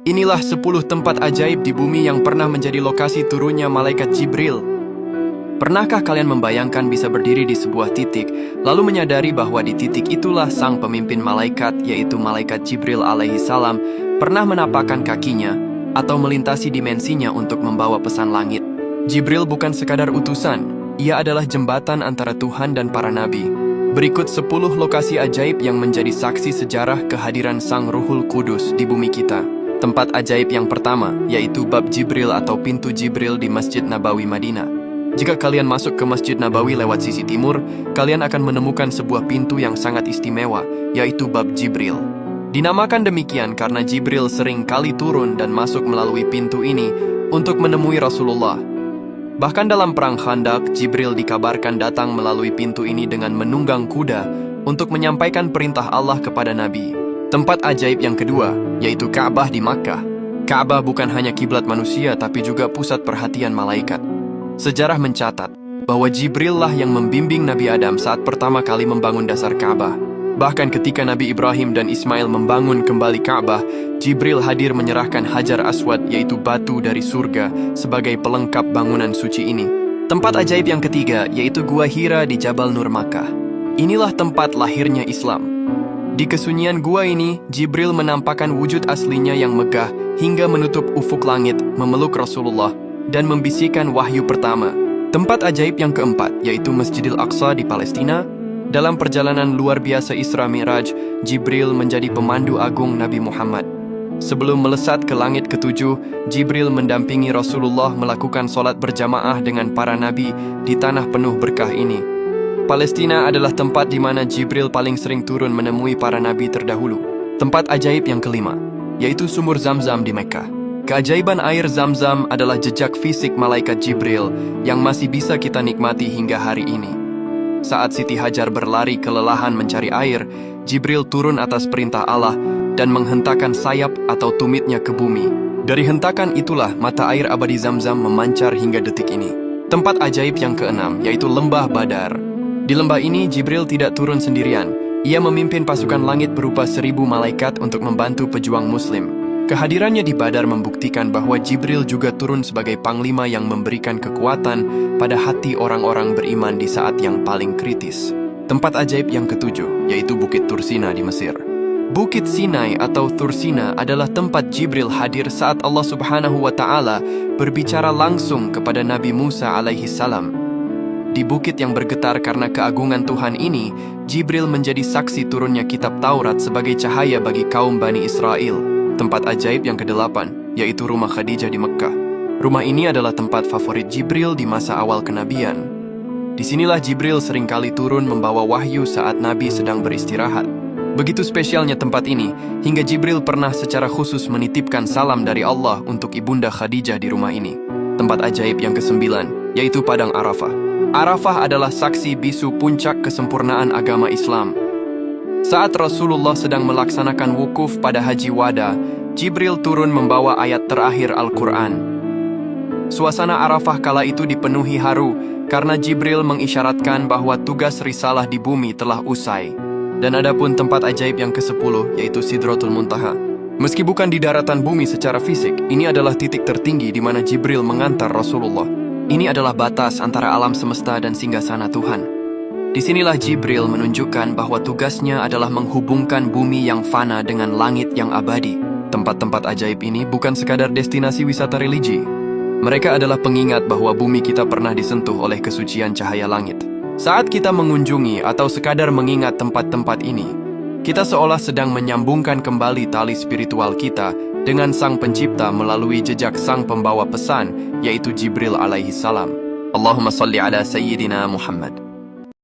Inilah 10 tempat ajaib di bumi yang pernah menjadi lokasi turunnya malaikat Jibril. Pernahkah kalian membayangkan bisa berdiri di sebuah titik, lalu menyadari bahwa di titik itulah sang pemimpin malaikat, yaitu malaikat Jibril alaihi salam, pernah menapakkan kakinya atau melintasi dimensinya untuk membawa pesan langit? Jibril bukan sekadar utusan, ia adalah jembatan antara Tuhan dan para nabi. Berikut 10 lokasi ajaib yang menjadi saksi sejarah kehadiran Sang Ruhul Kudus di bumi kita. Tempat ajaib yang pertama, yaitu Bab Jibril atau Pintu Jibril di Masjid Nabawi, Madinah. Jika kalian masuk ke Masjid Nabawi lewat sisi timur, kalian akan menemukan sebuah pintu yang sangat istimewa, yaitu Bab Jibril. Dinamakan demikian karena Jibril sering kali turun dan masuk melalui pintu ini untuk menemui Rasulullah. Bahkan dalam perang Khandaq, Jibril dikabarkan datang melalui pintu ini dengan menunggang kuda untuk menyampaikan perintah Allah kepada Nabi. Tempat ajaib yang kedua, yaitu Ka'bah di Makkah. Ka'bah bukan hanya kiblat manusia, tapi juga pusat perhatian malaikat. Sejarah mencatat bahwa Jibril lah yang membimbing Nabi Adam saat pertama kali membangun dasar Ka'bah. Bahkan ketika Nabi Ibrahim dan Ismail membangun kembali Ka'bah, Jibril hadir menyerahkan Hajar Aswad, yaitu batu dari surga, sebagai pelengkap bangunan suci ini. Tempat ajaib yang ketiga, yaitu Gua Hira di Jabal Nur Makkah. Inilah tempat lahirnya Islam. Di kesunyian gua ini, Jibril menampakkan wujud aslinya yang megah hingga menutup ufuk langit, memeluk Rasulullah, dan membisikkan wahyu pertama. Tempat ajaib yang keempat, yaitu Masjidil Aqsa di Palestina. Dalam perjalanan luar biasa Isra Mi'raj, Jibril menjadi pemandu agung Nabi Muhammad. Sebelum melesat ke langit ketujuh, Jibril mendampingi Rasulullah melakukan sholat berjamaah dengan para nabi di tanah penuh berkah ini. Palestina adalah tempat di mana Jibril paling sering turun menemui para nabi terdahulu. Tempat ajaib yang kelima, yaitu Sumur Zamzam di Mekah. Keajaiban air Zamzam adalah jejak fisik malaikat Jibril yang masih bisa kita nikmati hingga hari ini. Saat Siti Hajar berlari kelelahan mencari air, Jibril turun atas perintah Allah dan menghentakkan sayap atau tumitnya ke bumi. Dari hentakan itulah mata air abadi Zamzam memancar hingga detik ini. Tempat ajaib yang keenam, yaitu Lembah Badar. Di lembah ini, Jibril tidak turun sendirian. Ia memimpin pasukan langit berupa 1000 malaikat untuk membantu pejuang muslim. Kehadirannya di Badar membuktikan bahwa Jibril juga turun sebagai panglima yang memberikan kekuatan pada hati orang-orang beriman di saat yang paling kritis. Tempat ajaib yang ketujuh, yaitu Bukit Tursina di Mesir. Bukit Sinai atau Tursina adalah tempat Jibril hadir saat Allah Subhanahu wa Ta'ala berbicara langsung kepada Nabi Musa alaihi salam. Di bukit yang bergetar karena keagungan Tuhan ini, Jibril menjadi saksi turunnya kitab Taurat sebagai cahaya bagi kaum Bani Israel. Tempat ajaib yang kedelapan, yaitu Rumah Khadijah di Mekkah. Rumah ini adalah tempat favorit Jibril di masa awal kenabian. Disinilah Jibril seringkali turun membawa wahyu saat Nabi sedang beristirahat. Begitu spesialnya tempat ini, hingga Jibril pernah secara khusus menitipkan salam dari Allah untuk Ibunda Khadijah di rumah ini. Tempat ajaib yang kesembilan, yaitu Padang Arafah. Arafah adalah saksi bisu puncak kesempurnaan agama Islam. Saat Rasulullah sedang melaksanakan wukuf pada Haji Wada, Jibril turun membawa ayat terakhir Al-Quran. Suasana Arafah kala itu dipenuhi haru karena Jibril mengisyaratkan bahwa tugas risalah di bumi telah usai. Dan adapun tempat ajaib yang ke-10, yaitu Sidratul Muntaha. Meski bukan di daratan bumi secara fisik, ini adalah titik tertinggi di mana Jibril mengantar Rasulullah. Ini adalah batas antara alam semesta dan singgasana Tuhan. Disinilah Jibril menunjukkan bahwa tugasnya adalah menghubungkan bumi yang fana dengan langit yang abadi. Tempat-tempat ajaib ini bukan sekadar destinasi wisata religi. Mereka adalah pengingat bahwa bumi kita pernah disentuh oleh kesucian cahaya langit. Saat kita mengunjungi atau sekadar mengingat tempat-tempat ini, kita seolah sedang menyambungkan kembali tali spiritual kita dengan Sang Pencipta melalui jejak Sang Pembawa pesan, yaitu Jibril alaihi salam. Allahumma salli ala Sayyidina Muhammad.